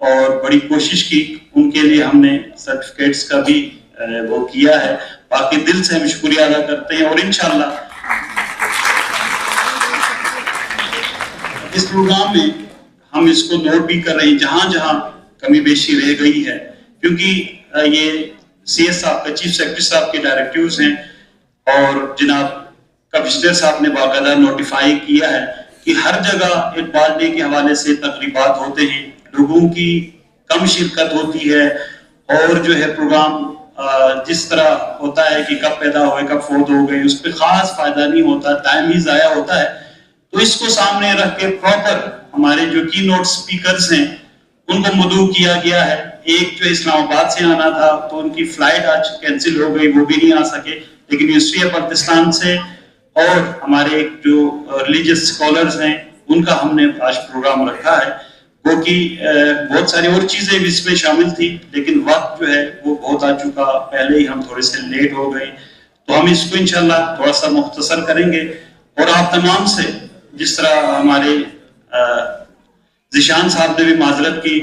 اور بڑی کوشش کی. ان کے لیے ہم نے سرٹیفکیٹس کا بھی وہ کیا ہے. باقی دل سے ہم شکریہ ادا کرتے ہیں, اور انشاءاللہ اس پروگرام میں ہم اس کو نوٹ بھی کر رہے ہیں جہاں جہاں کمی بیشی رہ گئی ہے, کیونکہ یہ سی ایس صاحب کا, چیف سیکرٹری صاحب کے ڈائریکٹیوز ہیں, اور جناب کمشنر صاحب نے باقاعدہ نوٹیفائی کیا ہے کہ ہر جگہ اقبال ڈے کے حوالے سے تقریبات ہوتے ہیں, لوگوں کی کم شرکت ہوتی ہے, اور جو ہے پروگرام جس طرح ہوتا ہے کہ کب پیدا ہوئے کب فوت ہو گئے اس پہ خاص فائدہ نہیں ہوتا, ٹائم ہی ضائع ہوتا ہے. تو اس کو سامنے رکھ کے پراپر ہمارے جو کی نوٹ سپیکرز ہیں ان کو مدعو کیا گیا ہے. ایک جو اسلام آباد سے آنا تھا تو ان کی فلائٹ آج کینسل ہو گئی, وہ بھی نہیں آ سکے, لیکن یونیورسٹی آف پاکستان سے اور ہمارے جو ریلیجیس اسکالرز ہیں ان کا ہم نے آج پروگرام رکھا ہے. وہ کہ بہت ساری اور چیزیں بھی اس میں شامل تھی, لیکن وقت جو ہے وہ بہت آ چکا, پہلے ہی ہم تھوڑے سے لیٹ ہو گئے, تو ہم اس کو انشاءاللہ تھوڑا سا مختصر کریں گے. اور آپ تمام سے جس طرح ہمارے ذیشان صاحب نے بھی معذرت کی,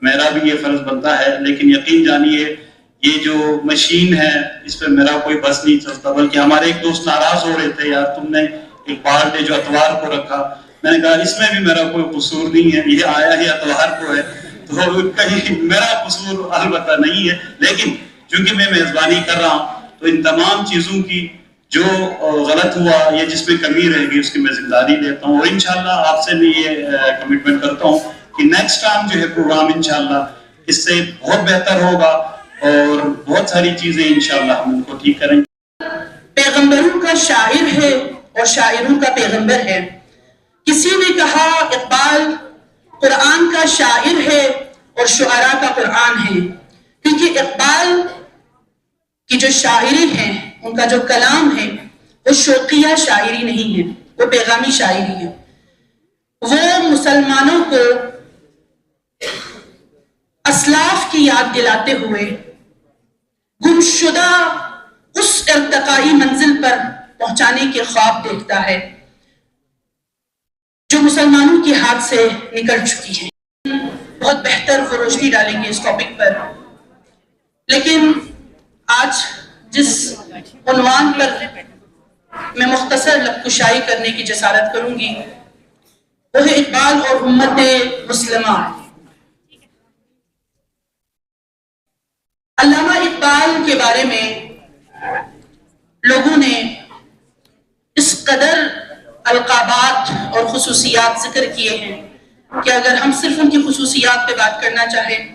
میرا بھی یہ فرض بنتا ہے, لیکن یقین جانیے یہ جو مشین ہے اس پہ میرا کوئی بس نہیں چلتا, بلکہ ہمارے ایک دوست ناراض ہو رہے تھے, یار تم نے اقبال ڈے جو اتوار کو رکھا. میں نے کہا اس میں بھی میرا کوئی قصور نہیں ہے, یہ آیا ہی اتوار کو ہے, تو کہیں میرا قصور البتہ نہیں ہے, لیکن چونکہ میں میزبانی کر رہا ہوں تو ان تمام چیزوں کی جو غلط ہوا یا جس میں کمی رہے گی اس کی میں ذمہ داری لیتا ہوں, اور انشاءاللہ آپ سے بھی یہ کمٹمنٹ کرتا ہوں کہ نیکسٹ ٹائم جو ہے پروگرام انشاءاللہ اس سے بہت بہتر ہوگا, اور بہت ساری چیزیں انشاءاللہ ہم ان کو ٹھیک کریں گے. پیغمبروں کا شاعر ہے اور شاعروں کا پیغمبر ہے. کسی نے کہا اقبال قرآن کا شاعر ہے اور شعراء کا قرآن ہے, کیونکہ اقبال کی جو شاعری ہے, ان کا جو کلام ہے, وہ شوقیہ شاعری نہیں ہے, وہ پیغامی شاعری ہے. وہ مسلمانوں کو اسلاف کی یاد دلاتے ہوئے گمشدہ اس ارتقائی منزل پر پہنچانے کے خواب دیکھتا ہے جو مسلمانوں کے ہاتھ سے نکل چکی ہے. بہت بہتر وہ روشنی ڈالیں گے اس ٹاپک پر, لیکن آج جس عنوان پر میں مختصر لب کشائی کرنے کی جسارت کروں گی وہ ہے اقبال اور امت مسلمہ. علامہ اقبال کے بارے میں لوگوں نے اس قدر القابات اور خصوصیات ذکر کیے ہیں کہ اگر ہم صرف ان کی خصوصیات پہ بات کرنا چاہیں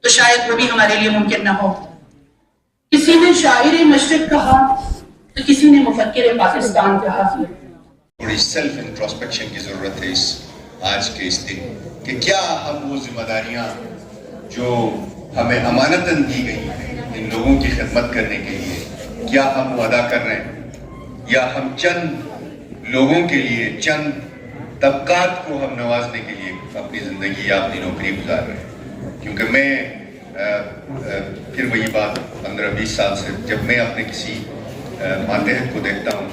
تو شاید وہ بھی ہمارے لیے ممکن نہ ہو. کسی نے شاعر مشرق کہا تو کسی نے مفکر پاکستان کہا. تھوڑی سیلف انٹروسپیکشن کی ضرورت ہے اس آج کے اس دن, کہ کیا ہم وہ ذمہ داریاں جو ہمیں امانتاً دی گئی ہیں ان لوگوں کی خدمت کرنے کے لیے, کیا ہم وہ ادا کر رہے ہیں, یا ہم چند لوگوں کے لیے, چند طبقات کو ہم نوازنے کے لیے اپنی زندگی یا اپنی نوکری گزار رہے ہیں. کیونکہ میں پھر وہی بات 15-20 سال سے جب میں اپنے کسی ماتحت کو دیکھتا ہوں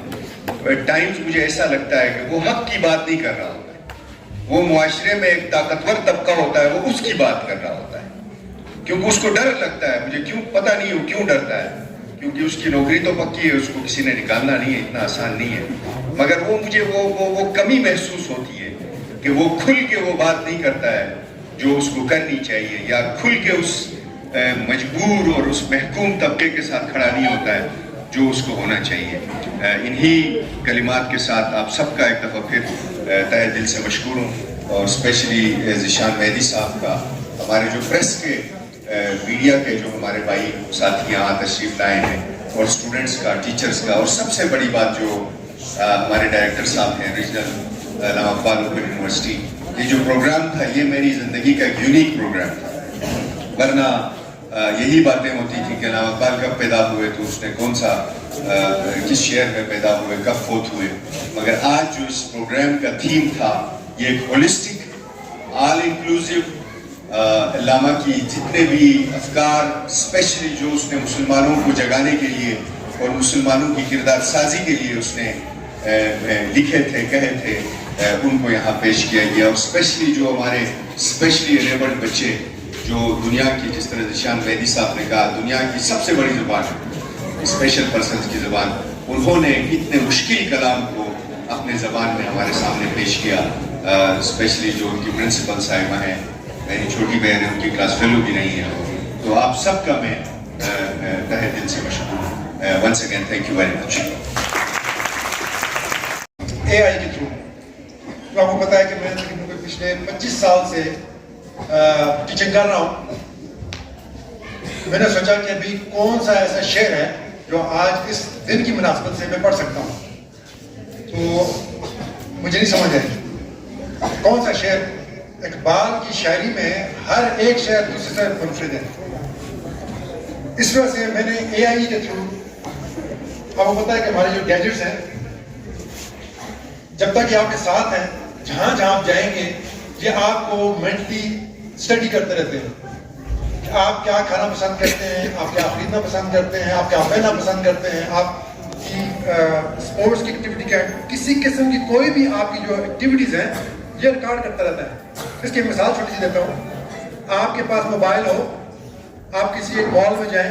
تو ایٹ ٹائمز مجھے ایسا لگتا ہے کہ وہ حق کی بات نہیں کر رہا ہوتا ہے, وہ معاشرے میں ایک طاقتور طبقہ ہوتا ہے, وہ اس کی بات کر رہا ہوتا ہے, کیونکہ اس کو ڈر لگتا ہے. مجھے کیوں پتہ نہیں وہ کیوں ڈرتا ہے, کیونکہ اس کی نوکری تو پکی ہے, اس کو کسی نے نکالنا نہیں ہے, اتنا آسان نہیں ہے, مگر وہ مجھے وہ کمی محسوس ہوتی ہے کہ وہ کھل کے وہ بات نہیں کرتا ہے جو اس کو کرنی چاہیے, یا کھل کے اس مجبور اور اس محکوم طبقے کے ساتھ کھڑا نہیں ہوتا ہے جو اس کو ہونا چاہیے. انہی کلمات کے ساتھ آپ سب کا ایک دفعہ پھر تہہ دل سے مشکور ہوں, اور اسپیشلی ذیشان مہدی صاحب کا, ہمارے جو پریس کے میڈیا کے جو ہمارے بھائی ساتھی یہاں تشریف لائے ہیں, اور اسٹوڈنٹس کا, ٹیچرز کا, اور سب سے بڑی بات جو ہمارے ڈائریکٹر صاحب ہیں ریجنل علامہ اقبال اوپن یونیورسٹی. یہ جو پروگرام تھا یہ میری زندگی کا ایک یونیک پروگرام تھا, ورنہ یہی باتیں ہوتی تھیں کہ علامہ اقبال کب پیدا ہوئے, تو اس نے کون سا کس شہر میں پیدا ہوئے, کب فوت ہوئے. مگر آج جو اس پروگرام کا تھیم تھا یہ ایک ہولسٹک آل انکلوسیو علامہ کی جتنے بھی افکار اسپیشلی جو اس نے مسلمانوں کو جگانے کے لیے اور مسلمانوں کی کردار سازی کے لیے اس نے لکھے تھے, کہے تھے, ان کو یہاں پیش کیا گیا. اور اسپیشلی جو ہمارے اسپیشلی انیبلڈ بچے جو دنیا کی, جس طرح ذیشان مہدی صاحب نے کہا, دنیا کی سب سے بڑی زبان ہے, اسپیشل پرسنز کی زبان. انہوں نے اتنے مشکل کلام کو اپنے زبان میں ہمارے سامنے پیش کیا, اسپیشلی جو ان کی پرنسپل صاحبہ ہیں, میری چھوٹی بہن ہے, ان کی کلاس فیلو بھی نہیں ہے. تو آپ سب کا میں تہہ دل سے مشکور ہوں. Once again thank you very much. A I کے تھرو تو آپ کو پتا ہے کہ میں تقریباً پچھلے 25 سال سے ٹیچنگ کر رہا ہوں. میں نے سوچا کہ ابھی کون سا ایسا شعر ہے جو آج اس دن کی مناسبت سے میں پڑھ سکتا ہوں. تو مجھے نہیں سمجھ آئی کون سا شعر. اقبال کی شاعری میں ہر ایک شعر دوسرے سے منفرد ہے. اس وجہ سے میں نے اے آئی کے تھرو, آپ کو پتا ہے کہ ہمارے جو گیجٹس ہیں, جب تک یہ آپ کے ساتھ ہیں, جہاں جہاں آپ جائیں گے یہ آپ کو مینٹلی اسٹڈی کرتے رہتے ہیں کہ آپ کیا کھانا پسند کرتے ہیں, آپ کیا خریدنا پسند کرتے ہیں, آپ کیا پہننا پسند کرتے ہیں, آپ کی اسپورٹس کی ایکٹیویٹی کیا ہے. کسی قسم کی کوئی بھی آپ کی جو ایکٹیویٹیز ہیں یہ ریکارڈ کرتا رہتا ہے. اس کی مثال چھوٹی سی دیتا ہوں. آپ کے پاس موبائل ہو, آپ کسی ایک مال میں جائیں,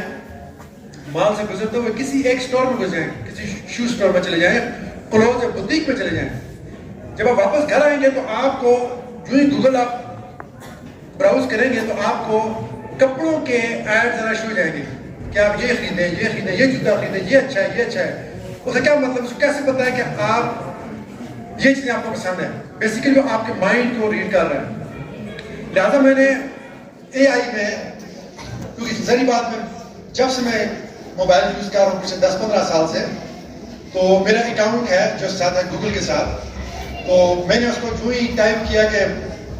مال سے گزرتے ہوئے کسی ایک اسٹور میں گزریں, کسی شو اسٹور میں چلے جائیں, کلوز یا بوتیک میں چلے جائیں. جب آپ واپس گھر آئیں گے تو آپ کو جو ہی گوگل آپ براؤز کریں گے تو آپ کو کپڑوں کے ایڈ ذرا شو ہو جائیں گے کہ آپ یہ خریدیں, یہ خریدیں, یہ جوتا خریدیں, یہ اچھا ہے, یہ اچھا ہے. اس کا کیا مطلب, اس کو کیسے پتا ہے کہ آپ یہ چیزیں آپ کو پسند ہیں. بیسیکلی وہ آپ کے مائنڈ کو ریڈ کر رہے ہیں. لہٰذا میں نے اے آئی میں, کیونکہ ظاہری بات میں جب سے میں موبائل یوز کر رہا ہوں پچھلے 10-15 سال سے, تو میرا اکاؤنٹ ہے جو ساتھ ہے گوگل کے ساتھ. تو میں نے اس کو جو ہی ٹائپ کیا کہ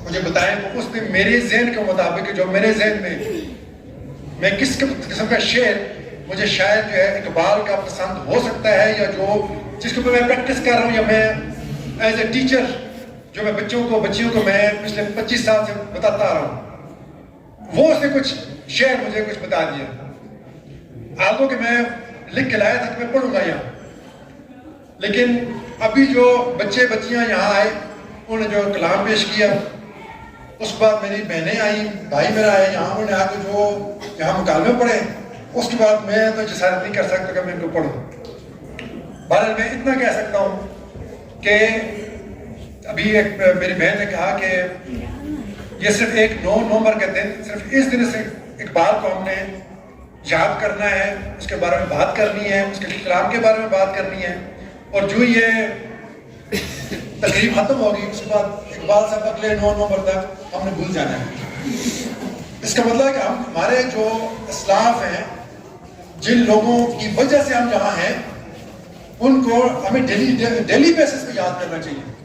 مجھے بتائیں, تو اس نے میرے ذہن کے مطابق جو میرے ذہن میں کس قسم کا شعر مجھے شاید جو ہے اقبال کا پسند ہو سکتا ہے, یا جو جس کو میں پریکٹس کر رہا ہوں, یا میں ایز اے ٹیچر جو میں بچیوں کو میں پچھلے 25 سال سے بتاتا آ رہا ہوں, وہ اس نے کچھ شعر مجھے کچھ بتا دیا. آپ کو کہ میں لکھ کے لایا تھا کہ میں پڑھوں گا یہاں, لیکن ابھی جو بچے بچیاں یہاں آئے انہوں نے جو کلام پیش کیا, اس بعد میری بہنیں آئیں, بھائی میرا آئے یہاں, انہوں نے آ کے جو یہاں مکالمے پڑھے, اس کے بعد میں تو جسارت نہیں کر سکتا کہ میں ان کو پڑھوں. بہرحال میں اتنا کہہ سکتا ہوں کہ ابھی ایک میری بہن نے کہا کہ یہ صرف ایک 9 نومبر کا دن, صرف اس دن سے اقبال کو ہم نے یاد کرنا ہے, اس کے بارے میں بات کرنی ہے, اس کے کلام کے بارے میں بات کرنی ہے. اور جو یہ تقریب ختم ہوگی اس کے بعد اقبال صاحب اگلے 9 نومبر تک ہم نے بھول جانا ہے. اس کا مطلب ہے کہ ہمارے جو اسلاف ہیں, جن لوگوں کی وجہ سے ہم یہاں ہیں, ان کو ہمیں ڈیلی بیسس پہ یاد کرنا چاہیے.